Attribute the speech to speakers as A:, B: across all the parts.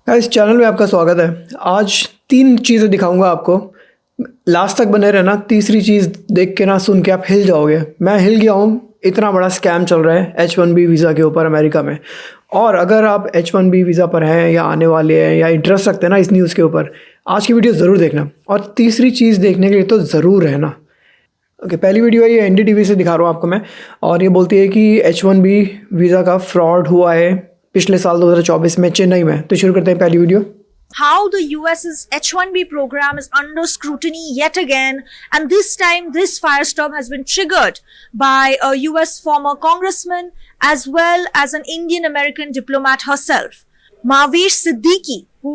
A: इस चैनल में आपका स्वागत है। आज 3 चीज़ें दिखाऊंगा आपको। लास्ट तक बने रहना। तीसरी चीज़ देख के ना सुन के आप हिल जाओगे। मैं हिल गया हूँ। इतना बड़ा स्कैम चल रहा है H1B वीज़ा के ऊपर अमेरिका में। और अगर आप H1B वीज़ा पर हैं या आने वाले हैं या इंटरेस्ट रखते हैं ना इस न्यूज़ के ऊपर, आज की वीडियो ज़रूर देखना। और तीसरी चीज़ देखने के लिए तो ज़रूर रहना। ओके, पहली वीडियो है ये NDTV से दिखा रहा हूँ आपको मैं। और ये बोलती है कि H1B वीज़ा का फ्रॉड हुआ है पिछले साल 2024 में चेन्नई में। तो शुरू करते हैं पहली video.
B: How the US's H-1B program is under scrutiny yet again, and this time this firestorm has been triggered by a US former congressman as well as an Indian-American diplomat herself. Mahvesh Siddiqui, who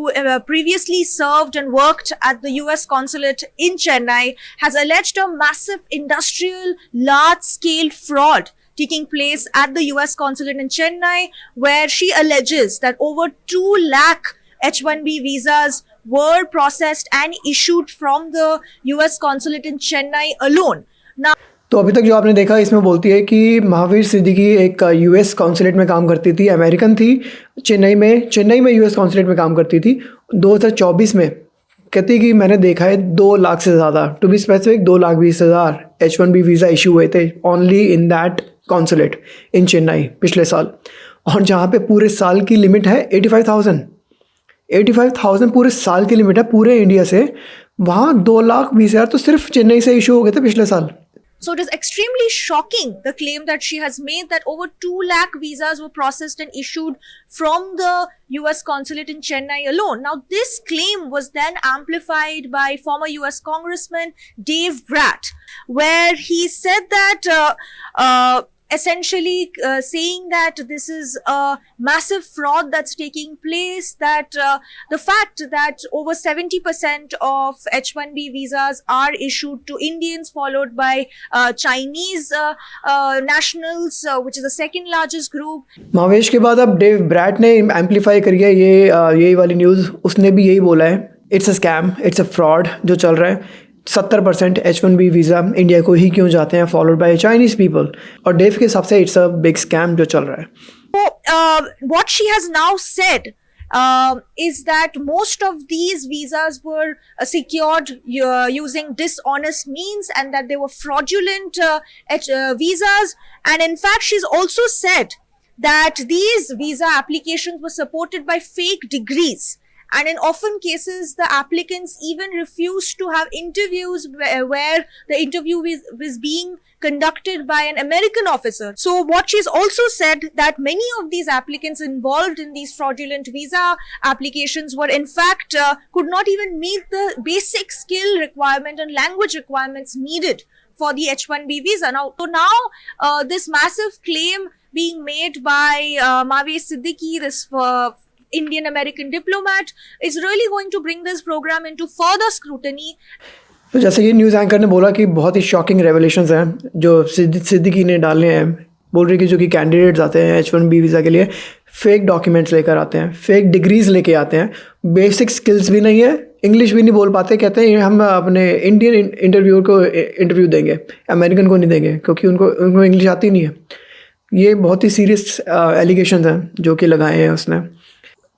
B: previously served and worked at the US consulate in Chennai, has alleged a massive industrial large-scale fraud taking place at the US consulate in Chennai, where she alleges that over 2 lakh H-1B visas were processed and issued from the US consulate in Chennai alone. Now,
A: तो अभी तक जो आपने देखा इसमें बोलती है कि महावीर सिद्दीकी एक US कॉन्सुलेट में काम करती थी, अमेरिकन थी, चेन्नई में US कॉन्सुलेट में काम करती थी 2024 में। कहती है कि मैंने देखा है 2 लाख से ज़्यादा, to be specific 2,20,000 H1B visa issue हुए थे only in that consulate in Chennai पिछले साल। और जहाँ पे पूरे साल की लिमिट है 85,000 पूरे साल की लिमिट है पूरे इंडिया से। वहाँ 2,20,000 तो सिर्फ चेन्नई से इशू हो गए थे पिछले साल।
B: so it is extremely shocking, the claim that she has made, that over 2 lakh visas were processed and issued from the US consulate in Chennai alone. Now, this claim was then amplified by former US Congressman Dave Brat, where he said that essentially saying that this is a massive fraud that's taking place, that the fact that over 70% of H-1B visas are issued to Indians, followed by Chinese nationals, which is the second largest group.
A: महावेश के बाद अब Dave brat ने amplify करी है यही वाली news. उसने भी यही बोला है, it's a scam, it's a fraud जो चल रहा है। 70% H1B वीज़ा इंडिया को ही क्यों जाते हैं, फॉलोड बाय चाइनीज पीपल। और डेव के हिसाब से इट्स अ बिग स्कैम जो चल रहा है।
B: So, what she has now said is that most of these visas were secured using dishonest means, and that they were fraudulent visas. And in fact, she's also said that these visa applications were supported by fake degrees. And in often cases, the applicants even refused to have interviews where the interview was being conducted by an American officer. So what she's also said, that many of these applicants involved in these fraudulent visa applications were in fact could not even meet the basic skill requirement and language requirements needed for the H-1B visa. Now this massive claim being made by Mahvesh Siddiqui, this Indian American diplomat, is really going to bring this program into further scrutiny.
A: तो जैसे ये news anchor ने बोला कि बहुत ही shocking revelations हैं जो सिद्दीकी ने डाले हैं। बोल रही कि जो कि कैंडिडेट्स आते हैं H1B वीज़ा के लिए फेक डॉक्यूमेंट्स लेकर आते हैं, फेक डिग्रीज लेके आते हैं, बेसिक स्किल्स भी नहीं है, इंग्लिश भी नहीं बोल पाते। कहते हैं हम अपने इंडियन इंटरव्यूअर को इंटरव्यू देंगे, अमेरिकन को नहीं देंगे क्योंकि उनको इंग्लिश आती नहीं है। ये बहुत ही सीरियस एलिगेशंस हैं जो कि लगाए हैं उसने।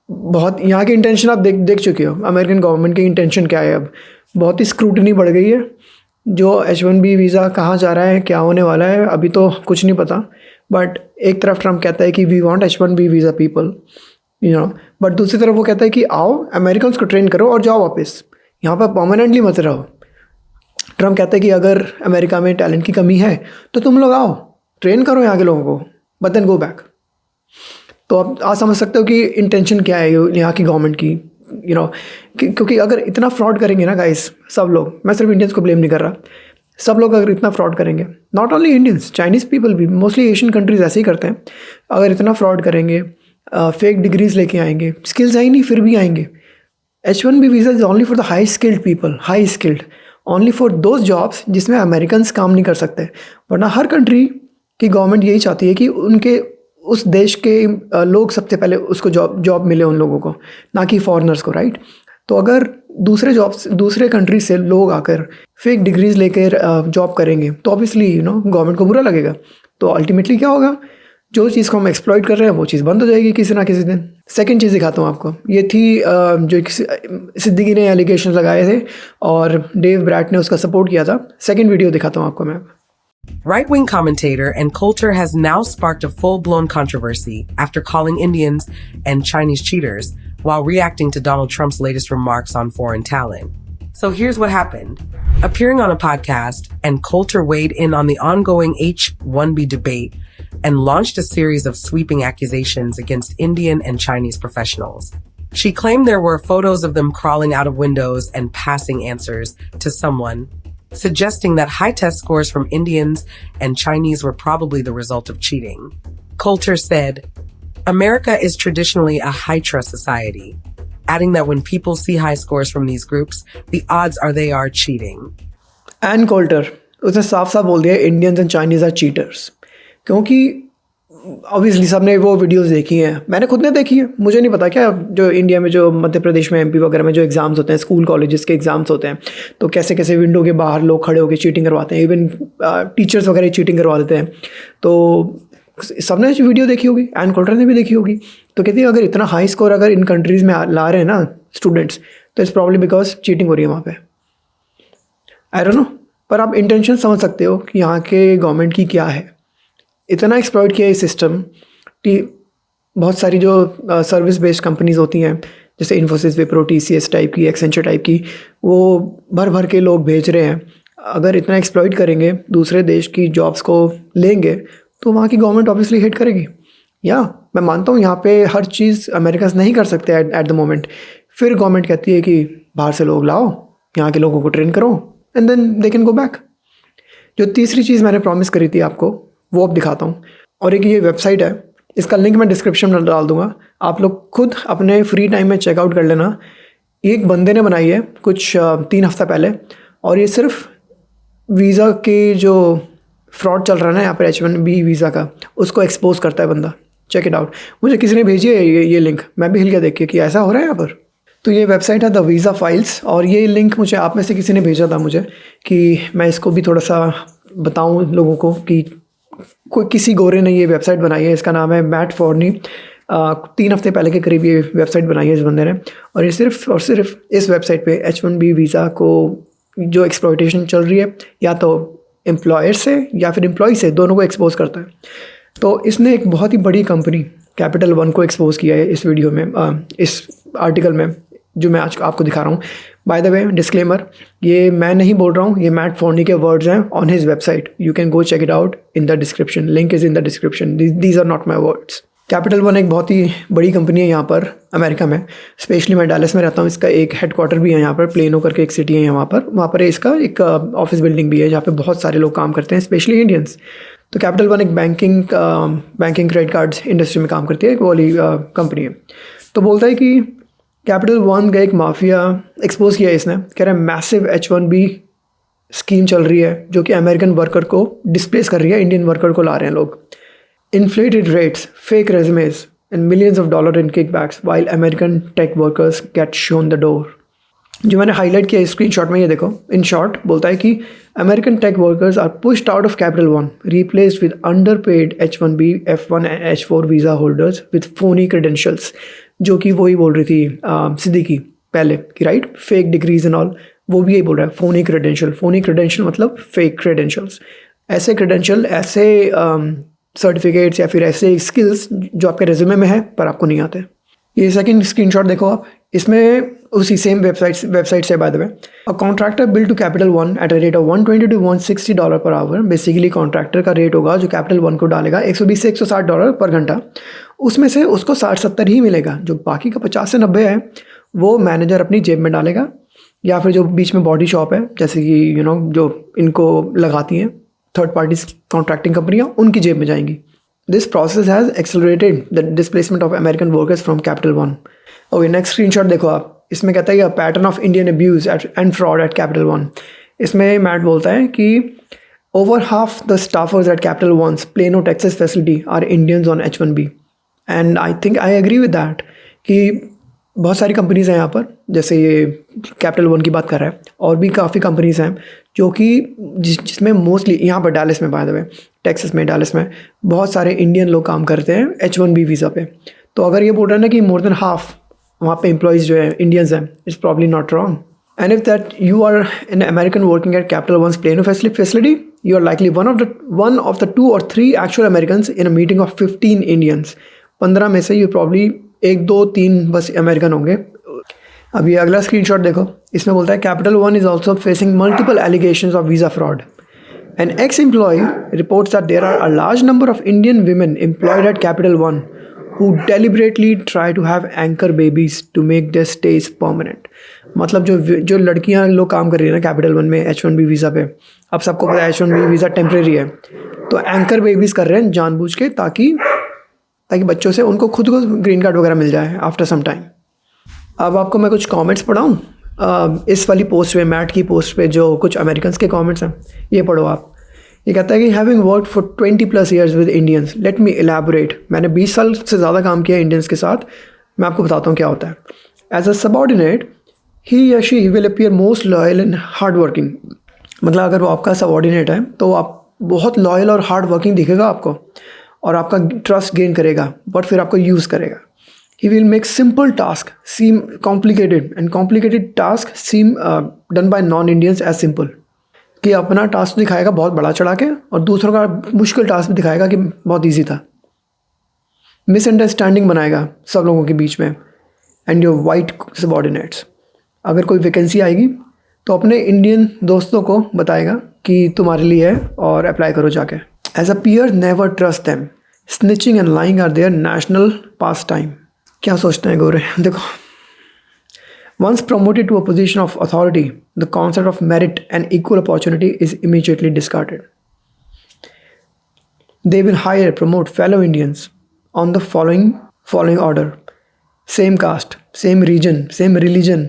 A: बहुत यहाँ की इंटेंशन आप देख चुके हो, अमेरिकन गवर्नमेंट की इंटेंशन क्या है। अब बहुत ही स्क्रूटनी बढ़ गई है। जो H1B वीज़ा कहाँ जा रहा है, क्या होने वाला है, अभी तो कुछ नहीं पता। बट एक तरफ ट्रम्प कहता है कि we want H1B visa people, but दूसरी तरफ वो कहता है कि आओ अमेरिकन को ट्रेन करो और जाओ वापस, यहाँ पर परमानेंटली मत रहो। ट्रम्प कहता है कि अगर अमेरिका में टैलेंट की कमी है तो तुम लोग आओ, ट्रेन करो यहाँ के लोगों को, बट देन गो बैक। तो आप समझ सकते हो कि इंटेंशन क्या है यहाँ की गवर्नमेंट की, क्योंकि अगर इतना फ्रॉड करेंगे ना गाइस सब लोग, मैं सिर्फ इंडियंस को ब्लेम नहीं कर रहा, सब लोग अगर इतना फ्रॉड करेंगे, not only Indians, Chinese people भी, मोस्टली एशियन कंट्रीज ऐसे ही करते हैं। अगर इतना फ्रॉड करेंगे, फेक डिग्रीज लेके आएंगे, स्किल्स आई नहीं फिर भी आएंगे। H1B visa is only for the high skilled people, high skilled, only for those jobs जिसमें अमेरिकन्स काम नहीं कर सकते। वरना हर कंट्री की गवर्नमेंट यही चाहती है कि उनके उस देश के लोग सबसे पहले उसको जॉब मिले उन लोगों को, ना कि फॉरेनर्स को, राइट। तो अगर दूसरे कंट्री से लोग आकर फेक डिग्रीज लेकर जॉब करेंगे तो ऑब्वियसली गवर्नमेंट को बुरा लगेगा। तो अल्टीमेटली क्या होगा, जो चीज़ को हम एक्सप्लॉइट कर रहे हैं वो चीज़ बंद हो जाएगी किसी ना किसी दिन। सेकंड चीज़ दिखाता हूँ आपको, ये थी जो सिद्दीकी ने एलिगेशन लगाए थे और डेव ब्रैट ने उसका सपोर्ट किया था। सेकंड वीडियो दिखाता हूँ आपको मैं।
C: Right-wing commentator and Coulter has now sparked a full-blown controversy after calling Indians and Chinese cheaters while reacting to Donald Trump's latest remarks on foreign talent. So here's what happened. Appearing on a podcast, and Coulter weighed in on the ongoing H-1B debate and launched a series of sweeping accusations against Indian and Chinese professionals. She claimed there were photos of them crawling out of windows and passing answers to someone, suggesting that high test scores from Indians and Chinese were probably the result of cheating. Coulter said, America is traditionally a high trust society, adding that when people see high scores from these groups, the odds are they are cheating.
A: Ann Coulter उसने साफ साफ बोल दिया Indians and Chinese are cheaters, क्योंकि obviously सबने वो videos देखी हैं, मैंने खुद ने देखी है। मुझे नहीं पता क्या जो इंडिया में जो मध्य प्रदेश में एमपी वगैरह में जो एग्ज़ाम्स होते हैं, स्कूल कॉलेजेस के एग्ज़ाम्स होते हैं, तो कैसे कैसे विंडो के बाहर लोग खड़े होकर चीटिंग करवाते हैं, इवन टीचर्स वगैरह चीटिंग करवा देते हैं। तो सबने वीडियो देखी होगी, एन कोल्टर ने भी देखी होगी। तो कहती है अगर इतना हाई स्कोर अगर इन कंट्रीज़ में ला रहे हैं ना स्टूडेंट्स, तो इट्स प्रॉब्लम बिकॉज चीटिंग हो रही है वहाँ पे। आई डोंट नो, पर आप इंटेंशन समझ सकते हो कि यहाँ के गवर्नमेंट की क्या है। इतना एक्सप्लॉइट किया ये सिस्टम कि बहुत सारी जो सर्विस बेस्ड कंपनीज होती हैं जैसे इन्फोसिस, विप्रो, टीसीएस टाइप की, एक्सेंचर टाइप की, वो भर भर के लोग भेज रहे हैं। अगर इतना एक्सप्लॉइट करेंगे, दूसरे देश की जॉब्स को लेंगे, तो वहाँ की गवर्नमेंट ऑब्वियसली हिट करेगी। या मैं मानता हूँ यहाँ पे हर चीज़ अमेरिका से नहीं कर सकते एट द मोमेंट। फिर गवर्नमेंट कहती है कि बाहर से लोग लाओ, यहाँ के लोगों को ट्रेन करो and then they can go back. जो तीसरी चीज़ मैंने प्रॉमिस करी थी आपको वो अब दिखाता हूँ, और एक ये वेबसाइट है, इसका लिंक मैं डिस्क्रिप्शन में डाल दूँगा, आप लोग खुद अपने फ्री टाइम में चेकआउट कर लेना। एक बंदे ने बनाई है कुछ 3 हफ्ता पहले, और ये सिर्फ वीज़ा के जो फ्रॉड चल रहा है ना यहाँ पर H1B वीज़ा का, उसको एक्सपोज करता है बंदा। Check it out. मुझे किसी ने भेजी है ये लिंक, मैं भी हिल के देख के कि ऐसा हो रहा है यहाँ पर। तो ये वेबसाइट है द वीज़ा फाइल्स, और ये लिंक मुझे आप में से किसी ने भेजा था मुझे कि मैं इसको भी थोड़ा सा बताऊँ लोगों को कि कोई किसी गोरे ने ये वेबसाइट बनाई है। इसका नाम है मैट फोर्नी। 3 हफ्ते पहले के करीब ये वेबसाइट बनाई है इस बंदे ने, और ये सिर्फ और सिर्फ इस वेबसाइट पे H1B वीज़ा को जो एक्सप्लॉयटेशन चल रही है या तो एम्प्लॉयर से या फिर एम्प्लॉय से, दोनों को एक्सपोज करता है। तो इसने एक बहुत ही बड़ी कंपनी कैपिटल वन को एक्सपोज किया है इस वीडियो में, इस आर्टिकल में जो मैं आज आपको दिखा रहा हूँ। बाय द वे डिस्क्लेमर, ये मैं नहीं बोल रहा हूँ, ये मैट फोर्नी के वर्ड्स हैं on his website. You can go check it out in the description, link is in the description. These are not my words. Capital One एक बहुत ही बड़ी कंपनी है यहाँ पर अमेरिका में, स्पेशली मैं डैलस में रहता हूँ। इसका एक हेडक्वार्टर भी है यहाँ पर, प्लेनो करके एक सिटी है वहाँ पर इसका एक ऑफिस बिल्डिंग भी है जहाँ पे बहुत सारे लोग काम करते हैं, स्पेशली इंडियंस। तो कैपिटल वन एक बैंकिंग क्रेडिट कार्ड्स इंडस्ट्री में काम करती है, एक वाली कंपनी है। तो बोलता है कि कैपिटल वन का एक माफिया एक्सपोज किया इसने, कह रहा है मैसिव H1B स्कीम चल रही है जो कि अमेरिकन वर्कर को डिस्प्लेस कर रही है, इंडियन वर्कर को ला रहे हैं लोग। Inflated rates, fake resumes, and millions of dollars in kickbacks while American tech workers get shown the door. जो मैंने हाईलाइट किया स्क्रीनशॉट में, ये देखो। इन शॉर्ट बोलता है कि American tech workers are pushed out of Capital One, replaced with underpaid H1B, F1 and H4 visa holders with phony credentials, जो कि वही बोल रही थी सिद्दीकी पहले कि right fake degrees and all, वो भी यही बोल रहा है फोनी क्रेडेंशियल। फोनी क्रेडेंशियल मतलब फेक क्रेडेंशियल्स, ऐसे क्रेडेंशियल, ऐसे सर्टिफिकेट्स या फिर ऐसे स्किल्स जो आपके रेज्यूमे में है पर आपको नहीं आते। ये सेकंड स्क्रीनशॉट देखो आप, इसमें उसी सेम वेबसाइट से by the way, a contractor bill to Capital One at a rate of $120 to $160 per hour. Basically contractor का रेट होगा जो कैपिटल वन को डालेगा $120 से $160 पर घंटा, उसमें से उसको 60-70 ही मिलेगा। जो बाकी का 50 से 90 है वो मैनेजर अपनी जेब में डालेगा, या फिर जो बीच में बॉडी शॉप है जैसे कि जो इनको लगाती हैं थर्ड पार्टीज कॉन्ट्रैक्टिंग कंपनियाँ, उनकी जेब में जाएंगी। This process has accelerated the displacement of American workers from Capital One. Okay, next screenshot देखो आप, इसमें कहता है कि pattern of Indian abuse and fraud at Capital One. इसमें मैट बोलता है कि over half the staffers at Capital One's Plano Texas facility are Indians on H1B, and I think I agree with that कि बहुत सारी companies हैं यहाँ पर, जैसे ये कैपिटल वन की बात कर रहा है, और भी काफ़ी कंपनीज़ हैं जो कि जिसमें मोस्टली यहाँ पर डालिस में, बाय द वे टेक्सास में डालिस में बहुत सारे इंडियन लोग काम करते हैं H1B वीज़ा पे। तो अगर ये बोल रहा है ना कि मोर देन हाफ वहाँ पे एम्प्लॉयज़ जो है इंडियंस हैं, it's probably not wrong. And if that you are an American working at Capital One's Plano facility, you are likely one of the 2 or 3 actual Americans in a meeting of 15 Indians। 15 में से you probably 1, 2, 3 बस American होंगे। अब ये अगला screenshot देखो, इसमें बोलता है capital one is also facing multiple allegations of visa fraud. An ex-employee reports that there are a large number of Indian women employed at Capital One who deliberately try to have anchor babies to make their stays permanent। मतलब जो लड़कियां लोग काम कर रही है ना capital one में H1B वीज़ा पे, अब सबको पता है H1B वीज़ा टेम्परेरी है, तो एंकर बेबीज कर रहे हैं जानबूझ के ताकि बच्चों से उनको खुद को ग्रीन कार्ड वगैरह मिल जाए आफ्टर सम टाइम। अब आपको मैं कुछ कमेंट्स पढ़ाऊँ इस वाली पोस्ट पे, मैट की पोस्ट पे जो कुछ अमेरिकन्स के कमेंट्स हैं, ये पढ़ो आप। ये कहता है कि having worked for 20+ years with Indians, let me elaborate. मैंने 20 साल से ज़्यादा काम किया इंडियंस के साथ, मैं आपको बताता हूँ क्या होता है। एज अ सबऑर्डिनेट ही या she will appear most loyal and hard working. मतलब अगर वो आपका सबऑर्डिनेट है तो आप बहुत लॉयल और हार्ड वर्किंग दिखेगा आपको, और आपका ट्रस्ट गेन करेगा, बट फिर आपको यूज़ करेगा। He will make simple tasks seem complicated and complicated tasks seem done by non-Indians as simple। कि अपना टास्क दिखाएगा बहुत बड़ा चढ़ा के, और दूसरों का मुश्किल टास्क भी दिखाएगा कि बहुत इजी था। मिसअंडरस्टैंडिंग बनाएगा सब लोगों के बीच में। एंड योर वाइट सबऑर्डिनेट्स, अगर कोई वैकेंसी आएगी तो अपने इंडियन दोस्तों को बताएगा कि तुम्हारे लिए है और अप्लाई करो जाके। As a peer never trust them, snitching and lying are their national pastime. क्या सोचते हैं गोरे? देखो, once promoted to a position of authority, the concept of merit and equal opportunity is immediately discarded। They will hire, promote fellow Indians on the following order: same caste, same region, same religion,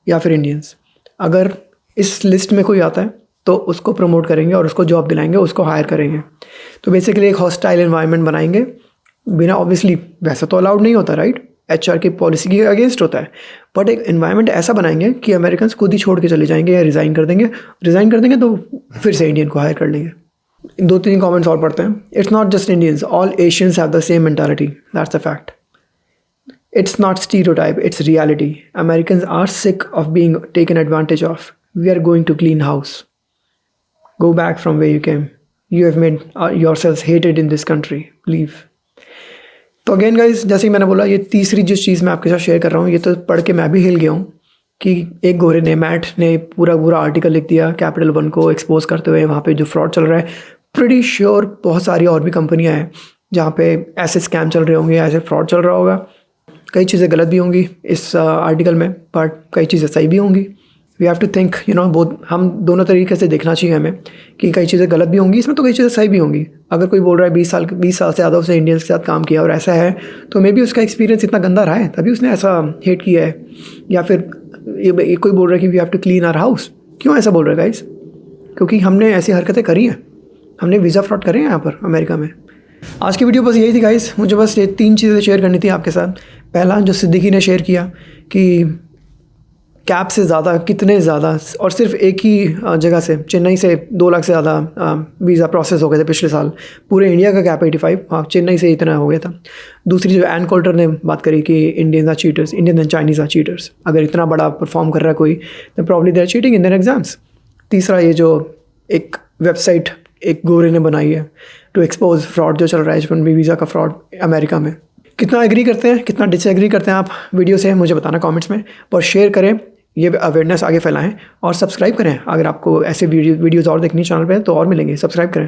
A: या फिर Indians। अगर इस list में कोई आता है तो उसको प्रमोट करेंगे और उसको जॉब दिलाएंगे, उसको हायर करेंगे। तो बेसिकली एक हॉस्टाइल एनवायरनमेंट बनाएंगे बिना, ऑब्वियसली वैसा तो अलाउड नहीं होता, राइट, HR की पॉलिसी के अगेंस्ट होता है, बट एक एनवायरनमेंट ऐसा बनाएंगे कि अमेरिकन खुद ही छोड़ के चले जाएंगे या रिज़ाइन कर देंगे तो फिर से इंडियन को हायर कर लेंगे। 2-3 कमेंट्स और पढ़ते हैं। It's not just Indians, all Asians have the same mentality, that's the fact. It's not stereotype, it's reality. Americans are sick of being taken advantage of. We are going to clean house, go back from where you came, you have made yourselves hated in this country, leave. तो again guys, जैसे ही मैंने बोला, ये तीसरी जिस चीज़ मैं आपके साथ शेयर कर रहा हूँ, ये तो पढ़ के मैं भी हिल गया हूँ कि एक गोरे ने, मैट ने पूरा आर्टिकल लिख दिया कैपिटल वन को एक्सपोज करते हुए, वहाँ पे जो फ्रॉड चल रहा है। प्रीटी श्योर बहुत सारी और भी कंपनियाँ हैं जहाँ पे ऐसे स्कैम चल रहे होंगे, ऐसे फ्रॉड चल रहा होगा। कई चीज़ें गलत भी होंगी इस आर्टिकल में, बट कई चीज़ें सही भी होंगी। वी हैव टू थिंक, बहुत, हम दोनों तरीके से देखना चाहिए हमें कि कई चीज़ें गलत भी होंगी इसमें, तो कई चीज़ें सही भी होंगी। अगर कोई बोल रहा है 20 साल से ज़्यादा उसने इंडियंस के साथ काम किया और ऐसा है, तो मे बी उसका एक्सपीरियंस इतना गंदा रहा है तभी उसने ऐसा हेट किया है। या फिर कोई बोल रहा है कि we have to clean our house. क्यों ऐसा बोल रहा है गाइस? क्योंकि हमने ऐसी हरकतें करी हैं, हमने वीज़ा फ्रॉड करे हैं यहाँ पर अमेरिका में। आज की वीडियो बस यही थी गाइस, मुझे बस ये 3 चीज़ें शेयर करनी थी आपके साथ। पहला, जो सिद्दीकी ने शेयर किया कि कैप से ज़्यादा, कितने ज़्यादा, और सिर्फ एक ही जगह से, चेन्नई से 2 लाख से ज़्यादा वीज़ा प्रोसेस हो गए थे पिछले साल। पूरे इंडिया का कैप 85, हाँ चेन्नई से इतना हो गया था। दूसरी, जो एन कोल्टर ने बात करी कि Indians are cheaters, Indian and Chinese are cheaters. अगर इतना बड़ा परफॉर्म कर रहा है कोई, तो probably they are cheating in their exams. तीसरा, ये जो एक वेबसाइट एक गोरे ने बनाई है टू एक्सपोज फ्रॉड जो चल रहा है H1B वीज़ा का फ्रॉड अमेरिका में। कितना एग्री करते हैं, कितना डिसएग्री करते हैं आप वीडियो से, मुझे बताना कमेंट्स में। और शेयर करें, ये अवेयरनेस आगे फैलाएं, और सब्सक्राइब करें। अगर आपको ऐसे वीडियोज़ और देखनी चैनल पे तो और मिलेंगे, सब्सक्राइब करें।